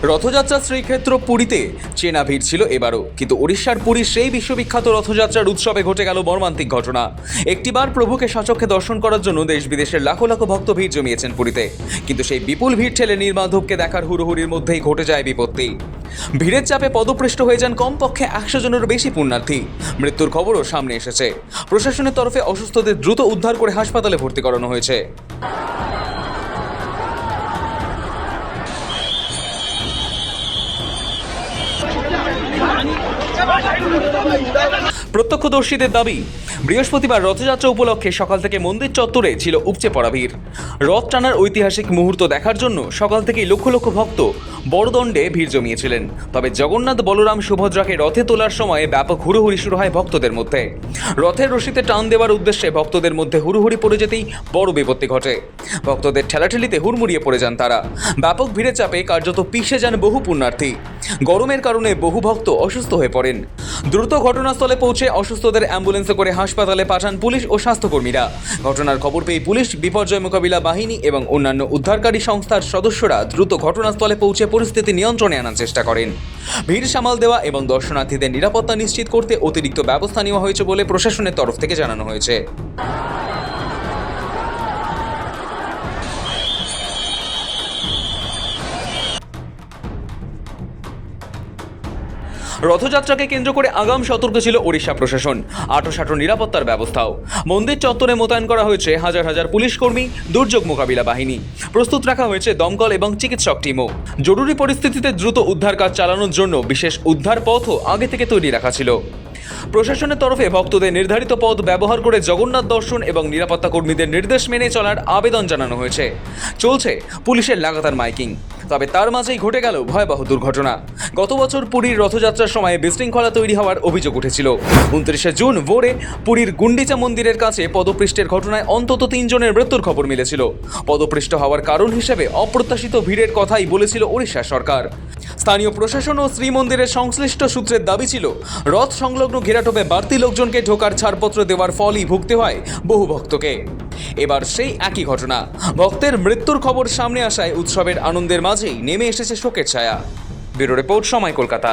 রথযাত্রা শ্রীক্ষেত্র পুরীতে চেনা ভিড় ছিল এবারও, কিন্তু ওড়িশার পুরীর সেই বিশ্ববিখ্যাত রথযাত্রার উৎসবে ঘটে গেল মর্মান্তিক ঘটনা। একটিবার প্রভুকে স্বচক্ষে দর্শন করার জন্য দেশ বিদেশের লাখো লাখো ভক্ত ভিড় জমিয়েছেন পুরীতে, কিন্তু সেই বিপুল ভিড় ঠেলে নীলমাধবকে দেখার হুড়োহুড়ির মধ্যেই ঘটে যায় বিপত্তি। ভিড়ের চাপে পদপৃষ্ট হয়ে যান কমপক্ষে 100 জনেরও বেশি পুণ্যার্থী। মৃত্যুর খবরও সামনে এসেছে। প্রশাসনের তরফে অসুস্থদের দ্রুত উদ্ধার করে হাসপাতালে ভর্তি করানো হয়েছে। প্রত্যক্ষদর্শীদের দাবি, বৃহস্পতিবার রথযাত্রা উপলক্ষে সকাল থেকে মন্দির চত্বরে ছিল উপচে পড়া ভিড়। রথ টানার ঐতিহাসিক মুহূর্ত দেখার জন্য সকাল থেকেই লক্ষ লক্ষ ভক্ত বড়দণ্ডে ভিড় জমিয়েছিলেন। তবে জগন্নাথ বলরাম সুভদ্রাকে রথে তোলার সময় ব্যাপক হুড়োহুড়ি শুরু হয় ভক্তদের মধ্যে। রথের রশিতে টান দেওয়ার উদ্দেশ্যে ভক্তদের মধ্যে হুড়োহুড়ি পড়ে যেতেই বড় বিপত্তি ঘটে। ভক্তদের ঠেলাঠেলিতে হুড়মুড়িয়ে পড়ে যান তারা। ব্যাপক ভিড়ের চাপে কার্যত পিষে যান বহু পুণ্যার্থী। গরমের কারণে বহু ভক্ত অসুস্থ হয়ে পড়েন। দ্রুত ঘটনাস্থলে পৌঁছে অসুস্থদের অ্যাম্বুলেন্সে করে হাসপাতালে পাঠান পুলিশ ও স্বাস্থ্যকর্মীরা। ঘটনার খবর পেয়ে পুলিশ, বিপর্যয় মোকাবিলা বাহিনী এবং অন্যান্য উদ্ধারকারী সংস্থার সদস্যরা দ্রুত ঘটনাস্থলে পৌঁছে পরিস্থিতি নিয়ন্ত্রণে আনার চেষ্টা করেন। ভিড় সামাল দেওয়া এবং দর্শনার্থীদের নিরাপত্তা নিশ্চিত করতে অতিরিক্ত ব্যবস্থা নেওয়া হয়েছে বলে প্রশাসনের তরফ থেকে জানানো হয়েছে। রথযাত্রাকে কেন্দ্র করে আগাম সতর্ক ছিল ওড়িশা প্রশাসন। আঁটোসাঁটো নিরাপত্তার ব্যবস্থাও। মন্দির চত্বরে মোতায়েন করা হয়েছে হাজার হাজার পুলিশ কর্মী, দুর্যোগ মোকাবিলা বাহিনী। প্রস্তুত রাখা হয়েছে দমকল এবং চিকিৎসক টিমও। জরুরি পরিস্থিতিতে দ্রুত উদ্ধার কাজ চালানোর জন্য বিশেষ উদ্ধার পথও আগে থেকে তৈরি রাখা ছিল। প্রশাসনের তরফে ভক্তদের নির্ধারিত পথ ব্যবহার করে জগন্নাথ দর্শন এবং নিরাপত্তা কর্মীদের নির্দেশ মেনে চলার আবেদন জানানো হয়েছে। চলছে পুলিশের লাগাতার মাইকিং। তবে তার মাঝেই ঘটে গেল ভয়াবহ দুর্ঘটনা। গত বছর পুরীর রথযাত্রার সময় বিশৃঙ্খলা তৈরি হওয়ার অভিযোগ উঠেছিল। 29শে জুন ভোরে পুরীর গুন্ডিচা মন্দিরের কাছে পদপৃষ্ঠের ঘটনায় অন্তত 3 জনের মৃত্যুর খবর মিলেছিল। পদপৃষ্ঠ হওয়ার কারণ হিসেবে অপ্রত্যাশিত ভিড়ের কথাই বলেছিল ওড়িশা সরকার। স্থানীয় প্রশাসন ও শ্রীমন্দিরের সংশ্লিষ্ট সূত্রের দাবি ছিল, রথ সংলগ্ন ঘেরাটোপে বাড়তি লোকজনকে ঢোকার ছাড়পত্র দেওয়ার ফলই ভুগতে হয় বহু ভক্তকে। এবার সেই একই ঘটনা। ভক্তের মৃত্যুর খবর সামনে আসায় উৎসবের আনন্দের মাঝেই নেমে এসেছে শোকের ছায়া। ব্যুরো রিপোর্ট, সময়, কলকাতা।